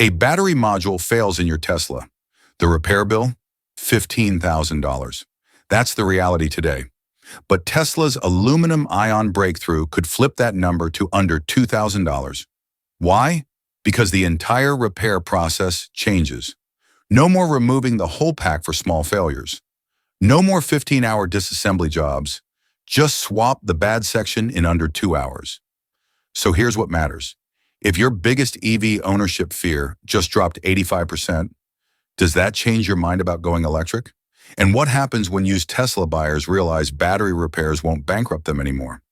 A battery module fails in your Tesla. The repair bill? $15,000. That's the reality today. But Tesla's aluminum-ion breakthrough could flip that number to under $2,000. Why? Because the entire repair process changes. No more removing the whole pack for small failures. No more 15-hour disassembly jobs. Just swap the bad section in under 2 hours. So here's what matters. If your biggest EV ownership fear just dropped 85%, does that change your mind about going electric? And what happens when used Tesla buyers realize battery repairs won't bankrupt them anymore?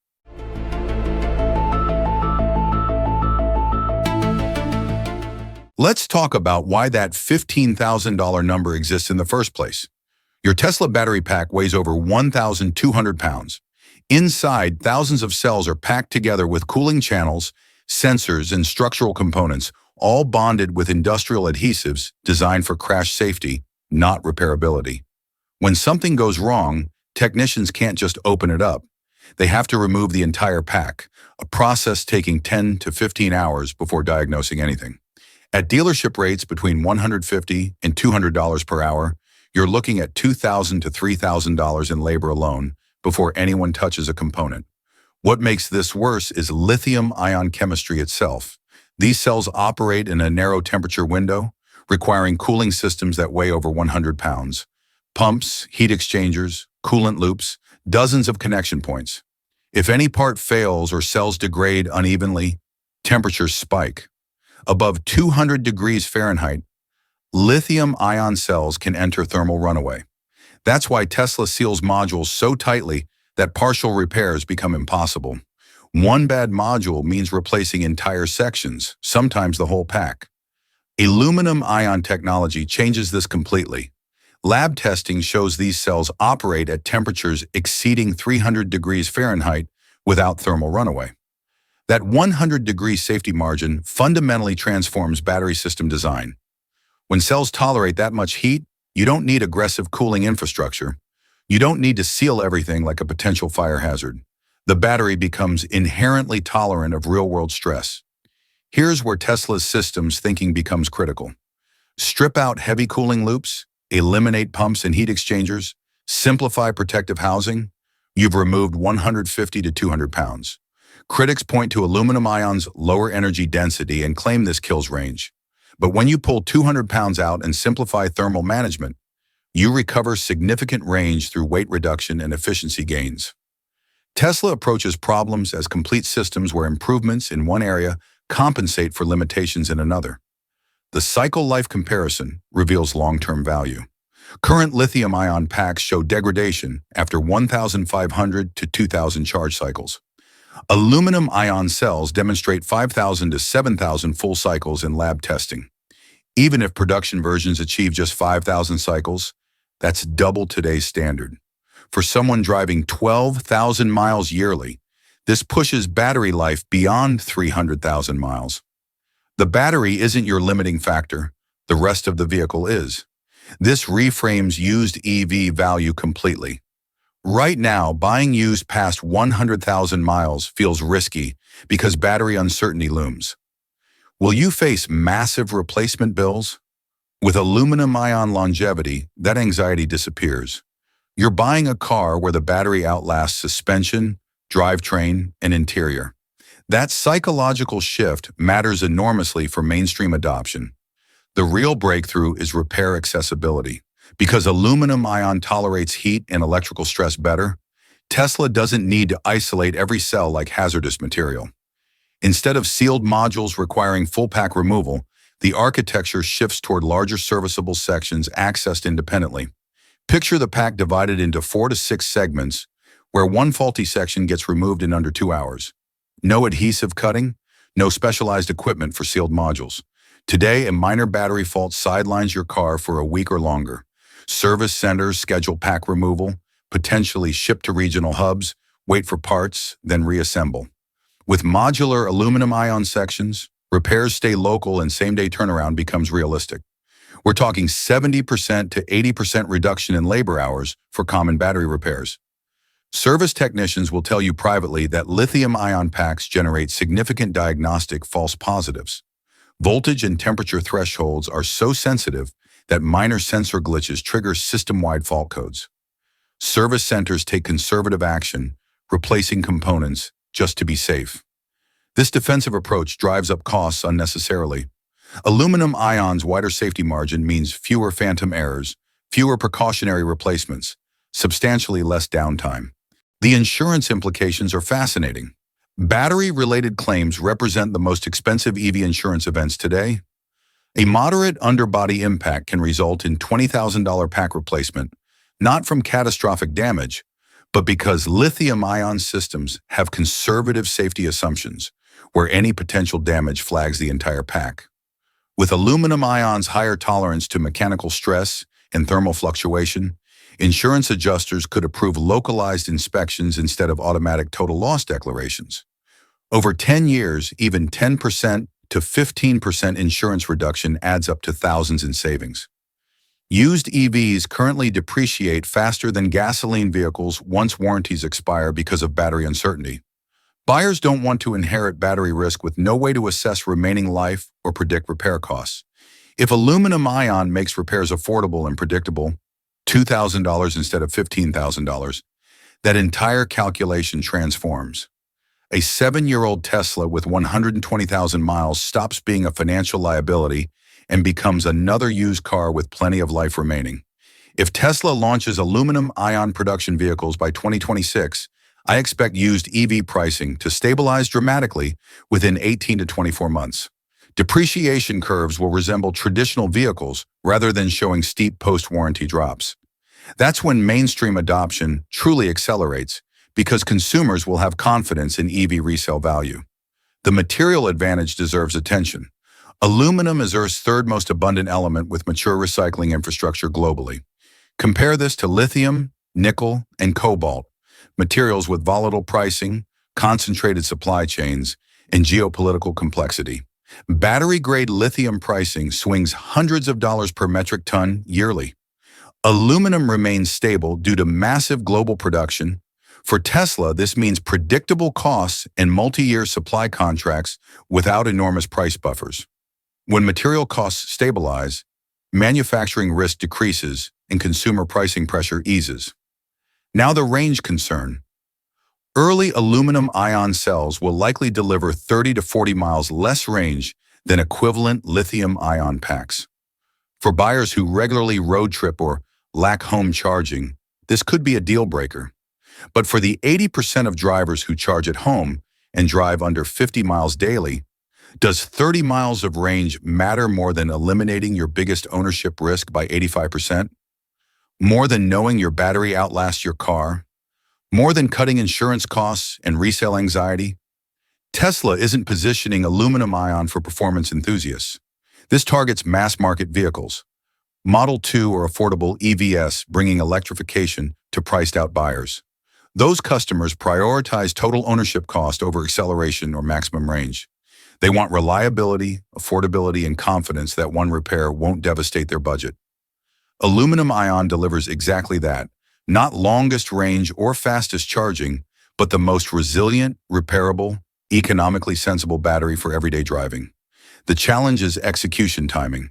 Let's talk about why that $15,000 number exists in the first place. Your Tesla battery pack weighs over 1,200 pounds. Inside, thousands of cells are packed together with cooling channels, sensors, and structural components, all bonded with industrial adhesives designed for crash safety, not repairability. When something goes wrong, technicians can't just open it up. They have to remove the entire pack, a process taking 10 to 15 hours before diagnosing anything. At dealership rates between $150 and $200 per hour, you're looking at $2,000 to $3,000 in labor alone before anyone touches a component. What makes this worse is lithium-ion chemistry itself. These cells operate in a narrow temperature window, requiring cooling systems that weigh over 100 pounds. Pumps, heat exchangers, coolant loops, dozens of connection points. If any part fails or cells degrade unevenly, temperatures spike. Above 200 degrees Fahrenheit, lithium-ion cells can enter thermal runaway. That's why Tesla seals modules so tightly that partial repairs become impossible. One bad module means replacing entire sections, sometimes the whole pack. Aluminum-ion technology changes this completely. Lab testing shows these cells operate at temperatures exceeding 300 degrees Fahrenheit without thermal runaway. That 100-degree safety margin fundamentally transforms battery system design. When cells tolerate that much heat, you don't need aggressive cooling infrastructure. You don't need to seal everything like a potential fire hazard. The battery becomes inherently tolerant of real-world stress. Here's where Tesla's systems thinking becomes critical. Strip out heavy cooling loops, eliminate pumps and heat exchangers, simplify protective housing. You've removed 150 to 200 pounds. Critics point to aluminum-ion's lower energy density and claim this kills range. But when you pull 200 pounds out and simplify thermal management, you recover significant range through weight reduction and efficiency gains. Tesla approaches problems as complete systems where improvements in one area compensate for limitations in another. The cycle life comparison reveals long-term value. Current lithium-ion packs show degradation after 1,500 to 2,000 charge cycles. Aluminum-ion cells demonstrate 5,000 to 7,000 full cycles in lab testing. Even if production versions achieve just 5,000 cycles, that's double today's standard. For someone driving 12,000 miles yearly, this pushes battery life beyond 300,000 miles. The battery isn't your limiting factor, the rest of the vehicle is. This reframes used EV value completely. Right now, buying used past 100,000 miles feels risky because battery uncertainty looms. Will you face massive replacement bills? With aluminum-ion longevity, that anxiety disappears. You're buying a car where the battery outlasts suspension, drivetrain, and interior. That psychological shift matters enormously for mainstream adoption. The real breakthrough is repair accessibility. Because aluminum-ion tolerates heat and electrical stress better, Tesla doesn't need to isolate every cell like hazardous material. Instead of sealed modules requiring full pack removal, the architecture shifts toward larger serviceable sections accessed independently. Picture the pack divided into 4 to 6 segments, where one faulty section gets removed in under 2 hours. No adhesive cutting, no specialized equipment for sealed modules. Today, a minor battery fault sidelines your car for a week or longer. Service centers schedule pack removal, potentially ship to regional hubs, wait for parts, then reassemble. With modular aluminum-ion sections, repairs stay local and same-day turnaround becomes realistic. We're talking 70% to 80% reduction in labor hours for common battery repairs. Service technicians will tell you privately that lithium-ion packs generate significant diagnostic false positives. Voltage and temperature thresholds are so sensitive that minor sensor glitches trigger system-wide fault codes. Service centers take conservative action, replacing components just to be safe. This defensive approach drives up costs unnecessarily. Aluminum-ion's wider safety margin means fewer phantom errors, fewer precautionary replacements, substantially less downtime. The insurance implications are fascinating. Battery-related claims represent the most expensive EV insurance events today. A moderate underbody impact can result in $20,000 pack replacement, not from catastrophic damage, but because lithium-ion systems have conservative safety assumptions, where any potential damage flags the entire pack. With aluminum-ion's higher tolerance to mechanical stress and thermal fluctuation, insurance adjusters could approve localized inspections instead of automatic total loss declarations. Over 10 years, even 10% to 15% insurance reduction adds up to thousands in savings. Used EVs currently depreciate faster than gasoline vehicles once warranties expire because of battery uncertainty. Buyers don't want to inherit battery risk with no way to assess remaining life or predict repair costs. If aluminum-ion makes repairs affordable and predictable, $2,000 instead of $15,000, that entire calculation transforms. A 7-year-old Tesla with 120,000 miles stops being a financial liability and becomes another used car with plenty of life remaining. If Tesla launches aluminum-ion production vehicles by 2026, I expect used EV pricing to stabilize dramatically within 18 to 24 months. Depreciation curves will resemble traditional vehicles rather than showing steep post-warranty drops. That's when mainstream adoption truly accelerates because consumers will have confidence in EV resale value. The material advantage deserves attention. Aluminum is Earth's third most abundant element with mature recycling infrastructure globally. Compare this to lithium, nickel, and cobalt, materials with volatile pricing, concentrated supply chains, and geopolitical complexity. Battery-grade lithium pricing swings hundreds of dollars per metric ton yearly. Aluminum remains stable due to massive global production. For Tesla, this means predictable costs and multi-year supply contracts without enormous price buffers. When material costs stabilize, manufacturing risk decreases and consumer pricing pressure eases. Now the range concern. Early aluminum-ion cells will likely deliver 30 to 40 miles less range than equivalent lithium-ion packs. For buyers who regularly road trip or lack home charging, this could be a deal breaker. But for the 80% of drivers who charge at home and drive under 50 miles daily, does 30 miles of range matter more than eliminating your biggest ownership risk by 85%? More than knowing your battery outlasts your car? More than cutting insurance costs and resale anxiety? Tesla isn't positioning aluminum-ion for performance enthusiasts. This targets mass-market vehicles. Model 2 or affordable EVs bringing electrification to priced-out buyers. Those customers prioritize total ownership cost over acceleration or maximum range. They want reliability, affordability, and confidence that one repair won't devastate their budget. Aluminum-ion delivers exactly that, not longest range or fastest charging, but the most resilient, repairable, economically sensible battery for everyday driving. The challenge is execution timing.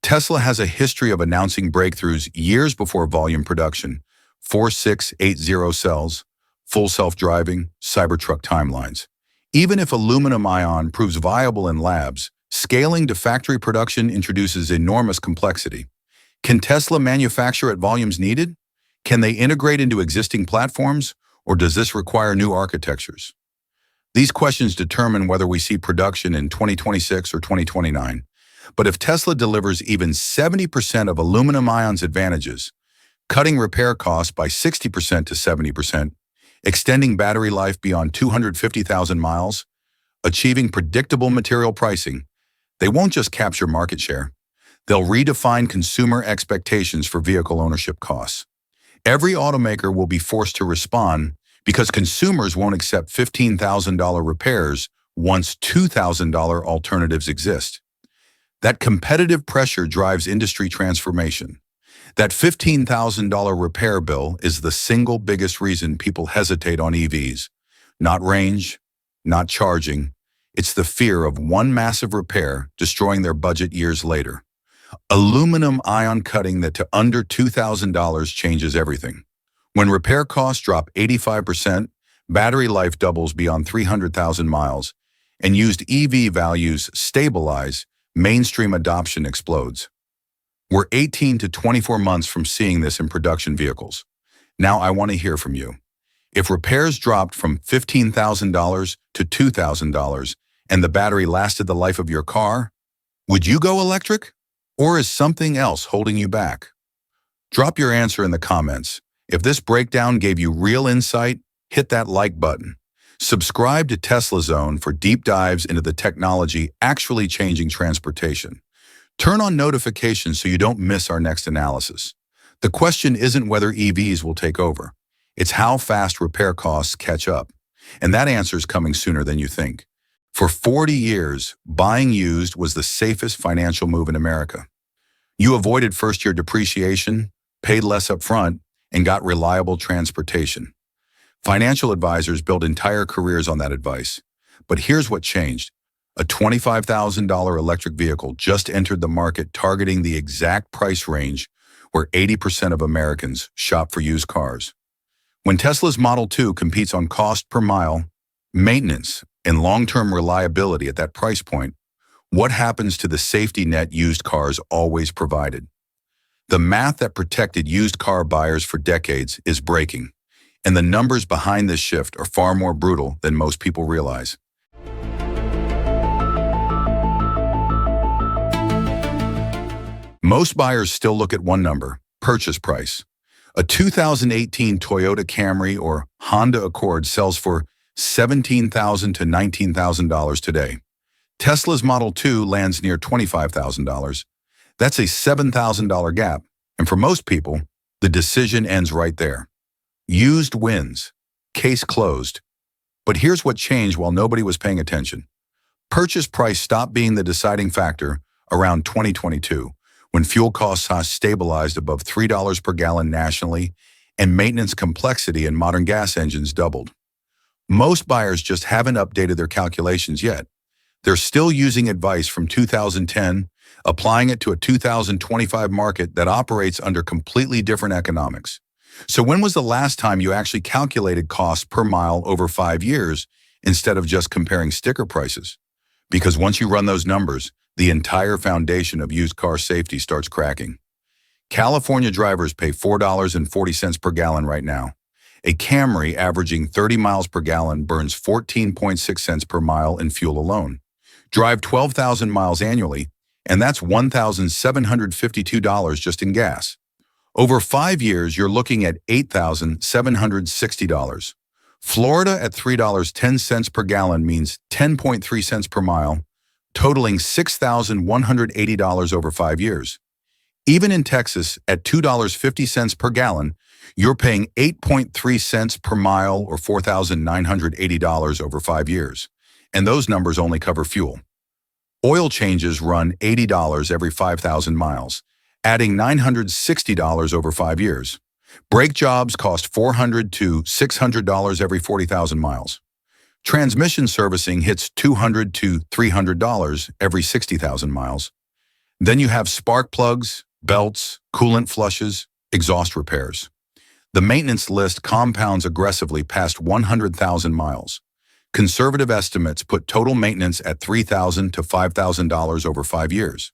Tesla has a history of announcing breakthroughs years before volume production, 4680 cells, full self-driving, Cybertruck timelines. Even if aluminum-ion proves viable in labs, scaling to factory production introduces enormous complexity. Can Tesla manufacture at volumes needed? Can they integrate into existing platforms, or does this require new architectures? These questions determine whether we see production in 2026 or 2029. But if Tesla delivers even 70% of aluminum-ion's advantages, cutting repair costs by 60% to 70%, extending battery life beyond 250,000 miles, achieving predictable material pricing, they won't just capture market share. They'll redefine consumer expectations for vehicle ownership costs. Every automaker will be forced to respond because consumers won't accept $15,000 repairs once $2,000 alternatives exist. That competitive pressure drives industry transformation. That $15,000 repair bill is the single biggest reason people hesitate on EVs. Not range, not charging. It's the fear of one massive repair destroying their budget years later. Aluminum-ion cutting that to under $2,000 changes everything. When repair costs drop 85%, battery life doubles beyond 300,000 miles, and used EV values stabilize, mainstream adoption explodes. We're 18 to 24 months from seeing this in production vehicles. Now I want to hear from you. If repairs dropped from $15,000 to $2,000 and the battery lasted the life of your car, would you go electric? Or is something else holding you back? Drop your answer in the comments. If this breakdown gave you real insight, hit that like button. Subscribe to Tesla Zone for deep dives into the technology actually changing transportation. Turn on notifications so you don't miss our next analysis. The question isn't whether EVs will take over. It's how fast repair costs catch up. And that answer is coming sooner than you think. For 40 years, buying used was the safest financial move in America. You avoided first-year depreciation, paid less upfront, and got reliable transportation. Financial advisors built entire careers on that advice. But here's what changed. A $25,000 electric vehicle just entered the market targeting the exact price range where 80% of Americans shop for used cars. When Tesla's Model 2 competes on cost per mile, maintenance, and long-term reliability at that price point, what happens to the safety net used cars always provided? The math that protected used car buyers for decades is breaking, and the numbers behind this shift are far more brutal than most people realize. Most buyers still look at one number, purchase price. A 2018 Toyota Camry or Honda Accord sells for $17,000 to $19,000 today. Tesla's Model 2 lands near $25,000. That's a $7,000 gap, and for most people, the decision ends right there. Used wins. Case closed. But here's what changed while nobody was paying attention. Purchase price stopped being the deciding factor around 2022, when fuel costs stabilized above $3 per gallon nationally and maintenance complexity in modern gas engines doubled. Most buyers just haven't updated their calculations yet. They're still using advice from 2010, applying it to a 2025 market that operates under completely different economics. So when was the last time you actually calculated costs per mile over 5 years instead of just comparing sticker prices? Because once you run those numbers, the entire foundation of used car safety starts cracking. California drivers pay $4.40 per gallon right now. A Camry averaging 30 miles per gallon burns 14.6 cents per mile in fuel alone. Drive 12,000 miles annually, and that's $1,752 just in gas. Over 5 years, you're looking at $8,760. Florida at $3.10 per gallon means 10.3 cents per mile, totaling $6,180 over 5 years. Even in Texas, at $2.50 per gallon, you're paying 8.3 cents per mile or $4,980 over 5 years. And those numbers only cover fuel. Oil changes run $80 every 5,000 miles, adding $960 over 5 years. Brake jobs cost $400 to $600 every 40,000 miles. Transmission servicing hits $200 to $300 every 60,000 miles. Then you have spark plugs, belts, coolant flushes, exhaust repairs. The maintenance list compounds aggressively past 100,000 miles. Conservative estimates put total maintenance at $3,000 to $5,000 over 5 years.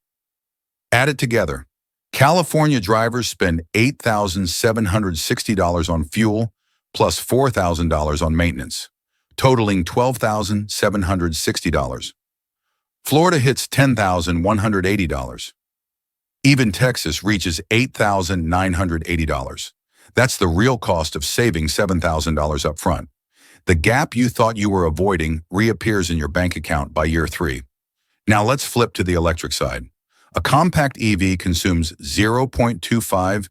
Add it together. California drivers spend $8,760 on fuel plus $4,000 on maintenance, totaling $12,760. Florida hits $10,180. Even Texas reaches $8,980. That's the real cost of saving $7,000 up front. The gap you thought you were avoiding reappears in your bank account by year 3. Now let's flip to the electric side. A compact EV consumes 0.25